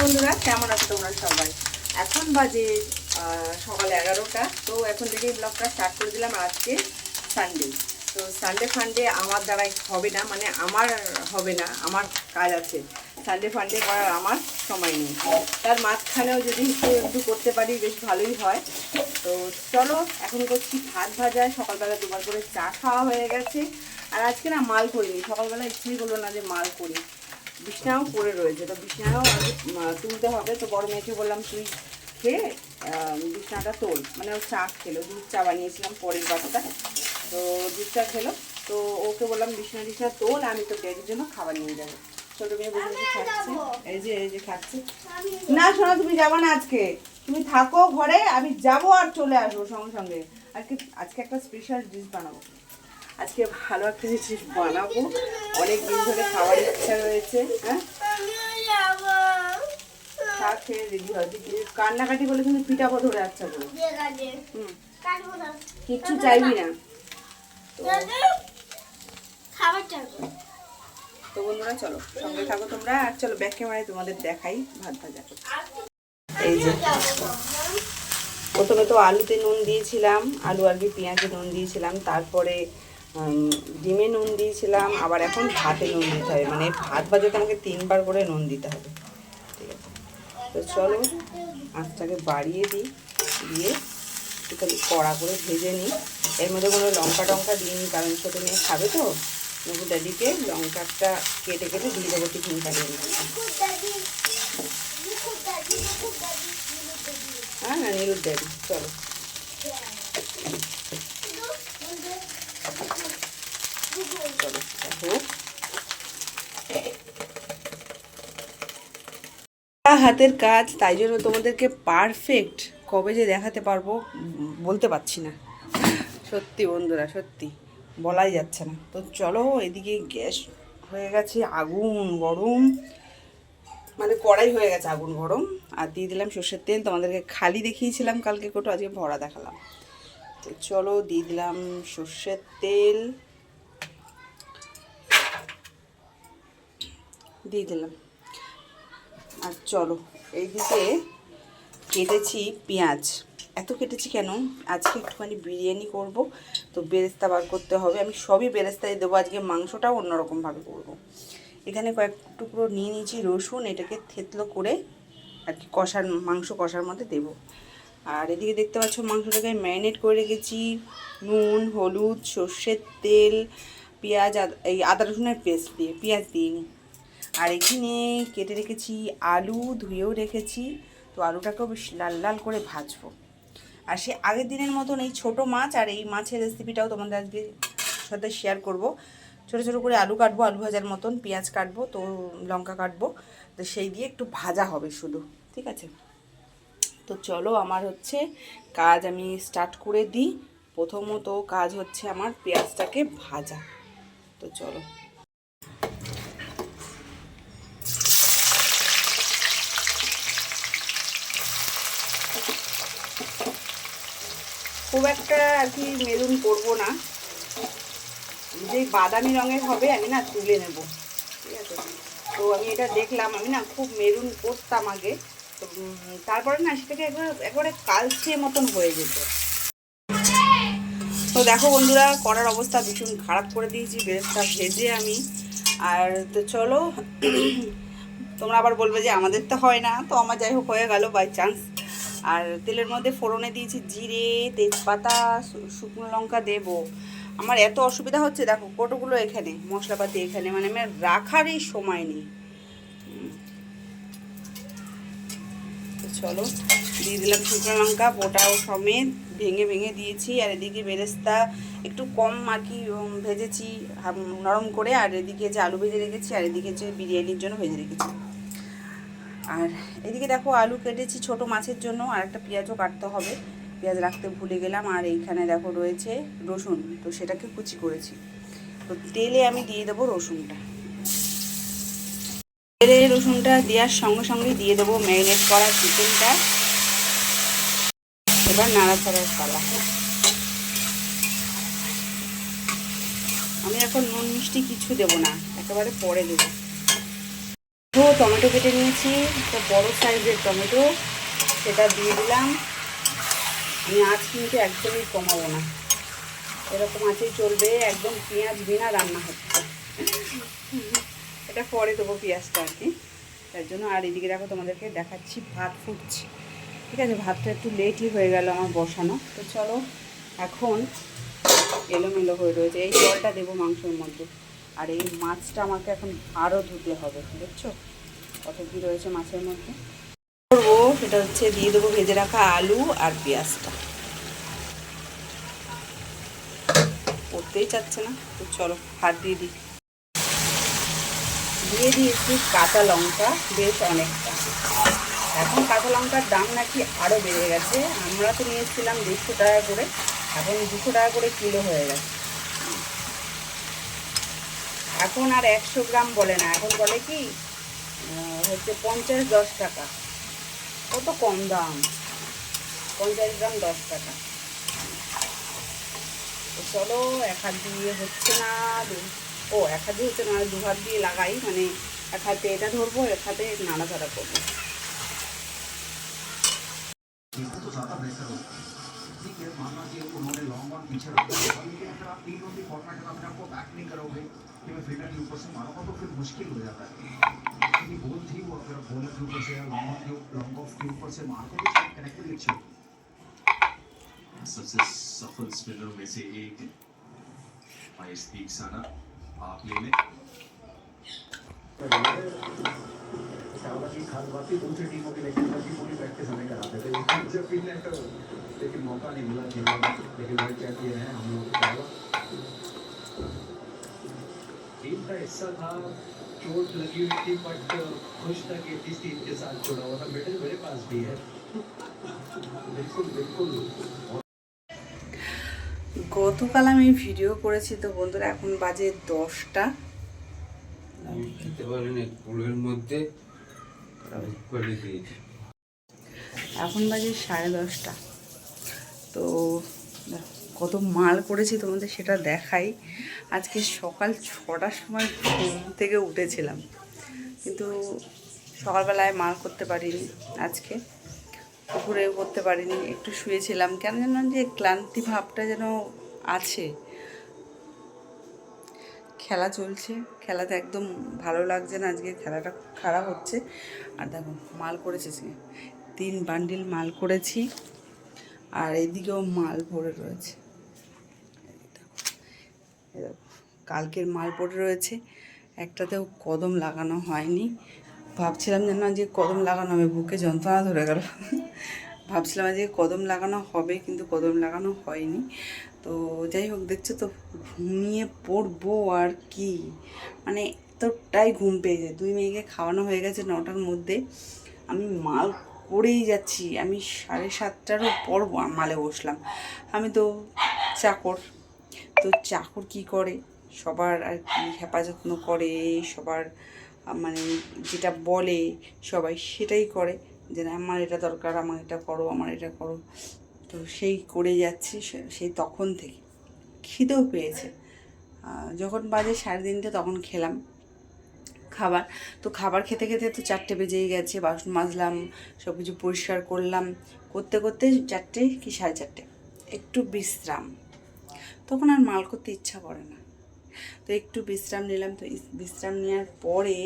বন্ধুরা, কেমন আছো তোমরা সবাই? এখন বাজে সকাল 11টা। তো এখন থেকে ব্লগটা স্টার্ট করে দিলাম। আজকে সানডে, তো সানডে ফান্ডে আমার দ্বারাই হবে না, মানে আমার হবে না, আমার কাজ আছে। সানডে ফান্ডে করার আমার সময় নেই। তার মাঝখানেও যদি একটু করতে পারি বেশ ভালোই হয়। তো চলো, এখন করছি ভাত ভাজা। সকালবেলা দুবার করে চা খাওয়া হয়ে গেছে। আর আজকে না মাল করিনি, সকালবেলা ইচ্ছেই হলো না যে মাল করি। বিছনাও পড়ে রয়েছে, তো বিছনাও আগে তুলতে হবে। তো বড় মেয়েকে বললাম তুই খেয়ে বিছনাটা তোল, মানে ও চা খেলো, দুধ চা বানিয়েছিলাম পরের বাচ্চা, তো দুধ চা খেলো। তো ওকে বললাম বিছনা তোল, আমি তো ডেডির জন্য খাবার নিয়ে যাবো। ছোটো মেয়ে বসে বসে খাচ্ছে, এই যে খাচ্ছে। না শোনো, তুমি যাবো না আজকে, তুমি থাকো ঘরে, আমি যাবো আর চলে আসবো সঙ্গে সঙ্গে। আজকে একটা স্পেশাল ডিশ বানাবো। আজকে ভালো একটা জিনিস বানাবো, অনেক দিন ধরে খাওয়ার ইচ্ছা রয়েছে। হ্যাঁ, খেয়ে রেডি হয়। কান্নাকাটি বলে কিন্তু পিঠাবো ধরে আচ্ছা করে। কিচ্ছু চাইবি না তো বন্ধুরা, চলো সঙ্গে থাকো তোমরা। আর চলো ব্যাক ক্যামেরায় তোমাদের দেখাই ভাত ভাজা। এই যে প্রথমে তো আলুতে নুন দিয়েছিলাম, আলু আর কি পেঁয়াজে নুন দিয়েছিলাম, তারপরে ডিমে নুন দিয়েছিলাম, আবার এখন ভাতে নুন দিতে হবে। মানে ভাত ভাজাতে আমাকে 3বার করে নুন দিতে হবে। ঠিক আছে, তো চলো আঁচটাকে বাড়িয়ে দিই, দিয়ে একটু কড়া করে ভেজে নিই। এর মধ্যে কোনো লঙ্কা টঙ্কা দিইনি, কারণ ছোটো মেয়ে খাবে তো। নবু দাদিকে লঙ্কাটা কেটে কেটে দিয়ে দেবো টিফিন কাটিয়ে। হ্যাঁ না, নীলুর দাদি। চলো চলো দেখো, হাতের কাজ, তাই জন্য তোমাদেরকে পারফেক্ট কবে যে দেখাতে পারবো বলতে পারছি না। সত্যি বন্ধুরা, সত্যি বলাই যাচ্ছে না। তো চলো, এদিকে গ্যাস হয়ে গেছে আগুন গরম, মানে কড়াই হয়ে গেছে আগুন গরম। আর দিয়ে দিলাম সর্ষের তেল। তোমাদেরকে খালি দেখিয়েছিলাম কালকে কোটো, আজকে ভরা দেখালাম। তো চলো দিয়ে দিলাম সর্ষের তেল, দিয়ে দিলাম। আর চলো, এইদিকে কেটেছি পেঁয়াজ। এত কেটেছি কেন, আজকে একটুখানি বিরিয়ানি করব, তো বেরেস্তা বার করতে হবে। আমি সবই বেরেস্তায় দেবো, আজকে মাংসটাও অন্যরকমভাবে করব। এখানে কয়েক টুকরো নিয়ে নিয়েছি রসুন, এটাকে থেতলো করে আর কি মাংস কষার মধ্যে দেবো। আর এদিকে দেখতে পাচ্ছ মাংসটাকে ম্যারিনেট করে রেখেছি। নুন, হলুদ, সর্ষের তেল, পেঁয়াজ, এই আদা রসুনের পেস্ট দিয়ে, পেঁয়াজ দিইনি। আর এখানে কেটে রেখেছি আলু, ধুয়েও রেখেছি। তো আলুটাকেও বেশ লাল লাল করে ভাজবো। আর সে আগের দিনের মতন এই ছোটো মাছ আর এই মাছের রেসিপিটাও তোমাদের আজকে সাথে শেয়ার করব। ছোটো ছোটো করে আলু কাটবো, আলু ভাজার মতন পেঁয়াজ কাটবো, তো লঙ্কা কাটবো, তো সেই দিয়ে একটু ভাজা হবে শুধু। ঠিক আছে, তো চলো আমার হচ্ছে কাজ আমি স্টার্ট করে দিই। প্রথমত কাজ হচ্ছে আমার পেঁয়াজটাকে ভাজা। তো চলো, খুব একটা আর কি মেরুন করবো না, যেই বাদামি রঙের হবে আমি না তুলে নেব। ঠিক আছে, তো আমি এটা দেখলাম, আমি না খুব মেরুন করতাম আগে, তো তারপরে না সেটাকে একবারে কালচে মতন হয়ে যেত। তো দেখো বন্ধুরা, করার অবস্থা ভীষণ খারাপ করে দিয়েছি বেরেস্তা ভেজে আমি। আর তো চলো, তোমরা আবার বলবে যে আমাদের তো হয় না, তো আমার যাই হোক হয়ে গেল বাই চান্স। আর তেলের মধ্যে ফোড়নে দিয়েছি জিরে, তেজপাতা, শুকনো লঙ্কা দেবো। আমার এত অসুবিধা হচ্ছে, দেখো কতগুলো এখানে মশলাপাতি, এখানে মানে আমার রাখারই সময় নেই। চলো দিয়ে দিলাম শুকনো লঙ্কা, ওটাও সমেত ভেঙে ভেঙে দিয়েছি। আর এদিকে বেরেস্তা একটু কম আর কি ভেজেছি নরম করে। আর এদিকে যে আলু ভেজে রেখেছি, আর এদিকে যে বিরিয়ানির জন্য ভেজে রেখেছি। আর এদিকে দেখো আলু কেটেছি ছোট মাছের জন্য, আর একটা পেঁয়াজও কাটতে হবে, পেঁয়াজ রাখতে ভুলে গেলাম। আর এইখানে দেখো রয়েছে রসুন, তো সেটাকে কুচি করেছি। তো তেলে আমি দিয়ে দেবো রসুনটা। তেলে রসুনটা দেওয়ার সঙ্গে সঙ্গে দিয়ে দেবো ম্যারিনেট করা চিকেনটা। এবার নাড়াচাড়ার পালা। আমি এখন নুন মিষ্টি কিছু দেবো না, একেবারে পরে দেবো। টমেটো কেটে নিয়েছি, একটা বড় সাইজের টমেটো, সেটা দিয়ে দিলাম। আমি আঁচ কিন্তু একদমই কমাবো না, এরকম আঁচেই চলবে, একদম পেঁয়াজ বিনা রান্না হচ্ছে। এটা পরে দেবো পেঁয়াজটা আর কি, তার জন্য। আর এদিকে দেখো তোমাদেরকে দেখাচ্ছি ভাত ফুটছে, ঠিক আছে। ভাতটা একটু লেটই হয়ে গেল আমার বসানো। তো চলো, এখন এলোমেলো হয়ে রয়েছে, এই জলটা দেবো মাংসের মধ্যে। আর এই মাছটা আমাকে এখন আরও ধুতে হবে, দেখছো কত কী রয়েছে মাছের মধ্যে। করবো সেটা হচ্ছে দিয়ে দেবো ভেজে রাখা আলু আর পেঁয়াজটা। করতেই চাচ্ছে না, তো চলো হাত দিয়ে দিই। দিয়ে দিয়েছি কাঁচা লঙ্কা, বেশ অনেকটা। এখন কাঁচা লঙ্কার দাম নাকি আরও বেড়ে গেছে। আমরা তো নিয়েছিলাম 150 টাকা করে, এখন 200 টাকা করে কিলো হয়ে গেছে। এখন আর 100 গ্রাম বলে না, এখন বলে কি হচ্ছে 50-10 টাকা। কত কম দাম, 50 গ্রাম 10 টাকা। তো চলো, এক হাত দিয়ে হচ্ছে না, এক হাত দিয়ে হচ্ছে না, 2 হাত দিয়ে লাগাই, মানে এক হাতে এটা ধরবো, এক হাতে নাড়াচাড়া করবো। मानना कि उन्होंने लॉन्ग ऑन पीछे रखा है, लेकिन अगर आप T20 फॉर्मेट में अपने आपको बैक नहीं करोगे कि मैं फील्डर के ऊपर से मारूंगा, तो फिर मुश्किल हो जाता है। क्योंकि बॉल थी वो, अगर बॉलर के ऊपर से या लॉन्ग ऑफ के ऊपर से मारते तो कनेक्टेड अच्छी होती। सबसे सफल स्पिनर में से एक महेश दीक्षाना आप ले लें। की खास बात थी, दूसरी टीमों की लेकिन पूरी प्रैक्टिस हमें कराते थे, लेकिन मौका नहीं मिला खेलने का। लेकिन वर्ल्ड चैंपियन है हम लोग का, टीम का हिस्सा था, चोट लगी हुई थी, बट खुश था कि इस टीम के साथ जुड़ा हुआ था। मेडल मेरे पास भी है। बिल्कुल बिल्कुल। গতকাল আমি ভিডিও করেছি, তো বন্ধুরা এখন বাজে 10টা। এখন বাজে 10:30। তো কত মাল করেছি তোমাদের সেটা দেখাই। আজকে সকাল 6টার সময় ঘুম থেকে উঠেছিলাম, কিন্তু সকালবেলায় মাল করতে পারিনি, আজকে দুপুরেও করতে পারিনি, একটু শুয়েছিলাম। কেন জানো যে ক্লান্তি ভাবটা যেন আছে। খেলা চলছে, খেলাতে একদম ভালো লাগছে না, আজকে খেলাটা খারাপ হচ্ছে। আর দেখো মাল করেছে, 3 বান্ডিল মাল করেছি, আর এদিকেও মাল পড়ে রয়েছে। কালকের মাল পড়ে রয়েছে, একটাতেও কদম লাগানো হয়নি। ভাবছিলাম যেন যে কদম লাগানো হবে, বুকে যন্ত্রণা ধরে গেল। ভাবছিলাম যে কদম লাগানো হবে, কিন্তু কদম লাগানো হয়নি। তো যাই হোক, দেখছো তো ঘুমিয়ে পড়বো আর কি, মানে এতটাই ঘুম পেয়ে যায়। 2 মেয়েকে খাওয়ানো হয়ে গেছে 9টার মধ্যে, আমি মাল করেই যাচ্ছি। আমি 7:30টারও পর মালে বসলাম। আমি তো চাকর, তো চাকর কী করে, সবার আর কি হেফাজত করে, সবার মানে যেটা বলে সবাই সেটাই করে, যে আমার এটা দরকার, আমার এটা করো, আমার এটা করো। তো সেই করে যাচ্ছি সেই তখন থেকে। খিদেও পেয়েছে, যখন বাজে 3:30 তখন খেলাম খাবার। তো খাবার খেতে খেতে তো 4টে বেজেই গেছে। বাসন মাজলাম, সব কিছু পরিষ্কার করলাম, করতে করতে 4টে কি 4:30। একটু বিশ্রাম, তখন আর মাল করতে ইচ্ছা করে না, তো একটু বিশ্রাম নিলাম। তো বিশ্রাম নেওয়ার পরে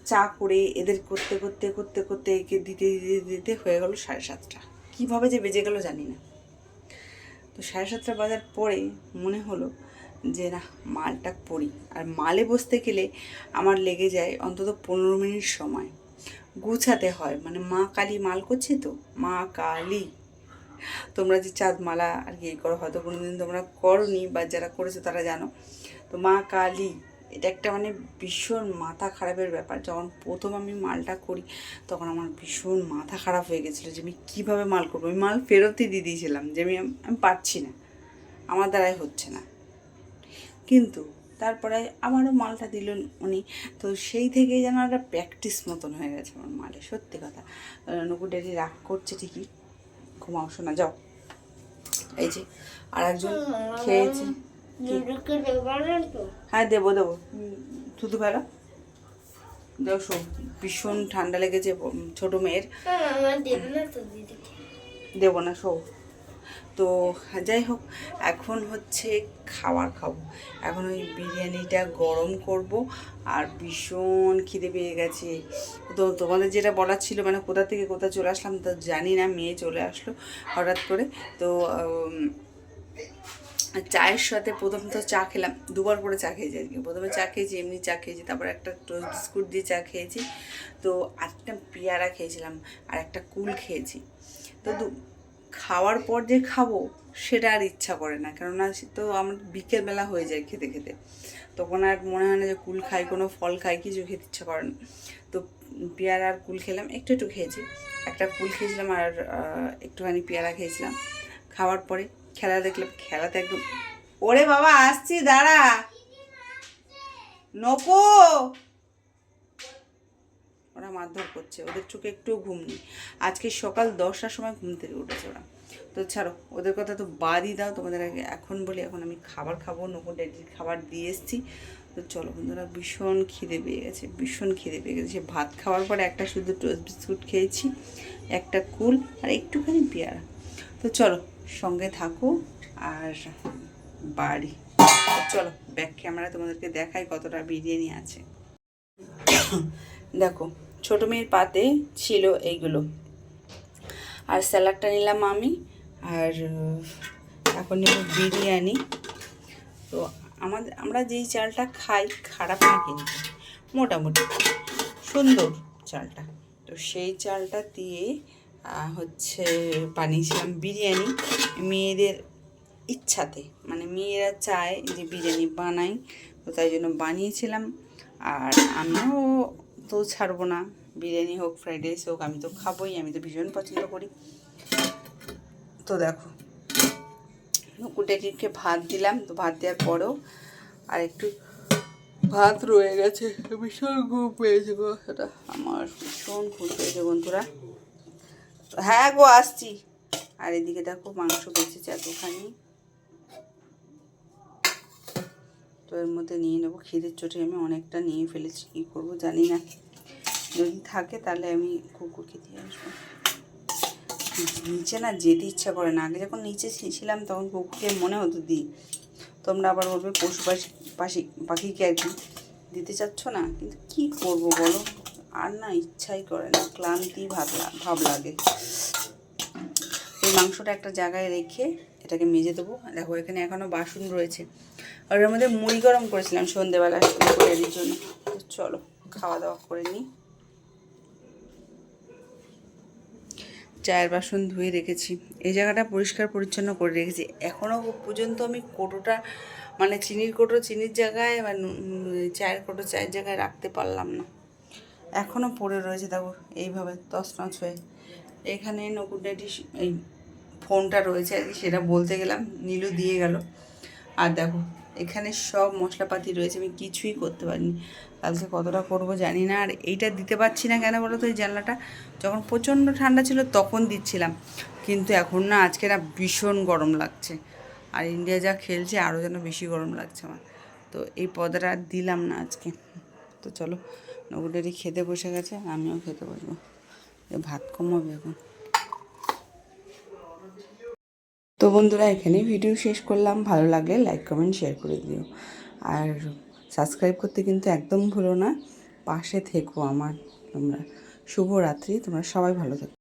চা করে এদের করতে করতে করতে করতে একে দিতে দিতে দিতে হয়ে গেল 7:30। কীভাবে যে বেজে গেল জানি না। তো 7:30 বাজার পরে মনে হলো যে না, মালটা করি। আর মালে বসতে গেলে আমার লেগে যায় অন্তত 15 মিনিট সময়, গুছাতে হয়। মানে মা কালী মাল করছি, তো মা কালী। তোমরা যে চাঁদ মালা আর কি করো, হয়তো কোনোদিন তোমরা করনি, বা যারা করেছো তারা জানো। তো মা কালী, এটা একটা মানে ভীষণ মাথা খারাপের ব্যাপার। যখন প্রথম আমি মালটা করি তখন আমার ভীষণ মাথা খারাপ হয়ে গেছিলো যে আমি কীভাবে মাল করবো। আমি মাল ফেরতই দিয়ে দিয়েছিলাম যে আমি পারছি না, আমার দ্বারাই হচ্ছে না। কিন্তু তারপরে আবারও মালটা দিলেন উনি, তো সেই থেকেই যেন একটা প্র্যাকটিস মতন হয়ে গেছে আমার মালে। সত্যি কথা, নুকু ডেরি রাগ করছে ঠিকই, ঘুমাও শোনা, যাও। এই যে আর একজন খেয়েছে। হ্যাঁ দেবো দেবো, থুতু ফেলো। দেখো ভীষণ ঠান্ডা লেগেছে ছোটো মেয়ের। দেবো না শো। তো যাই হোক, এখন হচ্ছে খাবার খাবো। এখন ওই বিরিয়ানিটা গরম করব। আর ভীষণ খিদে পেয়ে গেছে। তো তোমাদের যেটা বলার ছিল, মানে কোথা থেকে কোথা চলে আসলাম তো জানি না, মেয়ে চলে আসলো হঠাৎ করে। তো চায়ের সাথে প্রথম তো চা খেলাম, দুবার করে চা খেয়েছি আজকে। প্রথমে চা খেয়েছি, এমনি চা খেয়েছি, তারপর একটা টোস্ট বিস্কুট দিয়ে চা খেয়েছি। তো একটা পেয়ারা খেয়েছিলাম আর একটা কুল খেয়েছি। তো খাওয়ার পর যে খাবো সেটা আর ইচ্ছা করে না, কেননা তো আমার বিকেলবেলা হয়ে যায় খেতে খেতে, তখন আর মনে হয় না যে কুল খাই, কোনো ফল খাই, কিছু খেতে ইচ্ছা করে না। তো পেয়ারা আর কুল খেলাম, একটু একটু খেয়েছি। একটা কুল খেয়েছিলাম আর একটুখানি পেয়ারা খেয়েছিলাম। খাওয়ার পরে খেলা দেখলাম, খেলাতে একদম, ওরে বাবা আসছি দাঁড়া নকো, ওরা মারধর করছে, ওদের চোখে একটুও ঘুম নেই। আজকে সকাল 10টার সময় ঘুম থেকে উঠেছে ওরা। তো ছাড়ো, ওদের কথা তো বাদই দাও, তোমাদের আগে এখন বলি, এখন আমি খাবার খাবো, নকো ড্যাডির খাবার দিয়ে এসেছি। তো চলো বন্ধুরা, ভীষণ খিদে পেয়ে গেছে, ভীষণ খিদে পেয়ে গেছে। ভাত খাওয়ার পরে একটা শুধু টোস্ট বিস্কুট খেয়েছি, একটা কুল আর একটুখানি পেয়ারা। তো চলো সঙ্গে থাকো আর বাড়ি। চলো ব্যাক ক্যামেরা তোমাদেরকে দেখাই কতটা বিরিয়ানি আছে। দেখো ছোটো মেয়ের পাতে ছিল এইগুলো, আর স্যালাডটা নিলাম আমি, আর এখন নেব বিরিয়ানি। তো আমরা যেই চালটা খাই খারাপ না কিন্তু, মোটামুটি সুন্দর চালটা। তো সেই চালটা দিয়ে হচ্ছে বানিয়েছিলাম বিরিয়ানি মেয়েদের ইচ্ছাতে, মানে মেয়েরা চায় যে বিরিয়ানি বানাই, তো তাই জন্য বানিয়েছিলাম। আর আমিও তো ছাড়বো না, বিরিয়ানি হোক ফ্রাইড রাইস হোক আমি তো খাবোই, আমি তো ভীষণ পছন্দ করি। তো দেখো কুটেটিকে ভাত দিলাম, তো ভাত দেওয়ার পরেও আর একটু ভাত রয়ে গেছে, ভীষণ ঘুম পেয়েছে গো, সেটা আমার ভীষণ ঘুম পেয়েছে বন্ধুরা। হ্যাঁ গো আসছি। আর এদিকে দেখো মাংস বেঁচেছে এতখানি, তো এর মধ্যে নিয়ে নেবো। খিদের চোটে আমি অনেকটা নিয়ে ফেলেছি, কী করবো জানি না, যদি থাকে তাহলে আমি কুকুরকে দিয়ে আসবো। নিচে না যেতে ইচ্ছা করে না, আগে যখন নিচে ছিলাম তখন কুকুরকে মনে হতো দিই, তোমরা আবার বলবে পশু পাখিকে আর কি দিতে চাচ্ছ না, কিন্তু কী করবো বলো, আর না ইচ্ছাই করে না, ক্লান্তি ভাব লাগে। এই মাংসটা একটা জায়গায় রেখে এটাকে মেজে দেবো। দেখো এখানে এখনও বাসন রয়েছে, আর এর মধ্যে মুড়ি গরম করেছিলাম সন্ধ্যেবেলা এর জন্য। তো চলো খাওয়া দাওয়া করে নিই। চায়ের বাসন ধুয়ে রেখেছি, এই জায়গাটা পরিষ্কার পরিচ্ছন্ন করে রেখেছি। এখনও পর্যন্ত আমি কোটোটা, মানে চিনির কোটো চিনির জায়গায়, বা চায়ের কোটো চায়ের জায়গায় রাখতে পারলাম না, এখনও পড়ে রয়েছে। দেখো এইভাবে তছনছ হয়ে। এখানে নকুর ড্যাডি এই ফোনটা রয়েছে আর কি, সেটা বলতে গেলাম, নীলু দিয়ে গেল। আর দেখো এখানে সব মশলাপাতি রয়েছে, আমি কিছুই করতে পারিনি, কালকে কতটা করব জানি না। আর এইটা দিতে পারছি না কেন বলো তো, এই জানলাটা যখন প্রচণ্ড ঠান্ডা ছিল তখন দিচ্ছিলাম, কিন্তু এখন না আজকে না ভীষণ গরম লাগছে, আর ইন্ডিয়া যা খেলছে আরও যেন বেশি গরম লাগছে আমার। তো এই পর্দাটা আর দিলাম না আজকে। তো চলো নগুডেরই খেতে বসে গেছে, আমিও খেতে বসবো, ভাত কমাবে এখন। তো বন্ধুরা এখানেই ভিডিও শেষ করলাম, ভালো লাগলে লাইক কমেন্ট শেয়ার করে দিও, আর সাবস্ক্রাইব করতে কিন্তু একদম ভুলো না, পাশে থেকো আমার তোমরা। শুভরাত্রি, তোমরা সবাই ভালো থেকো।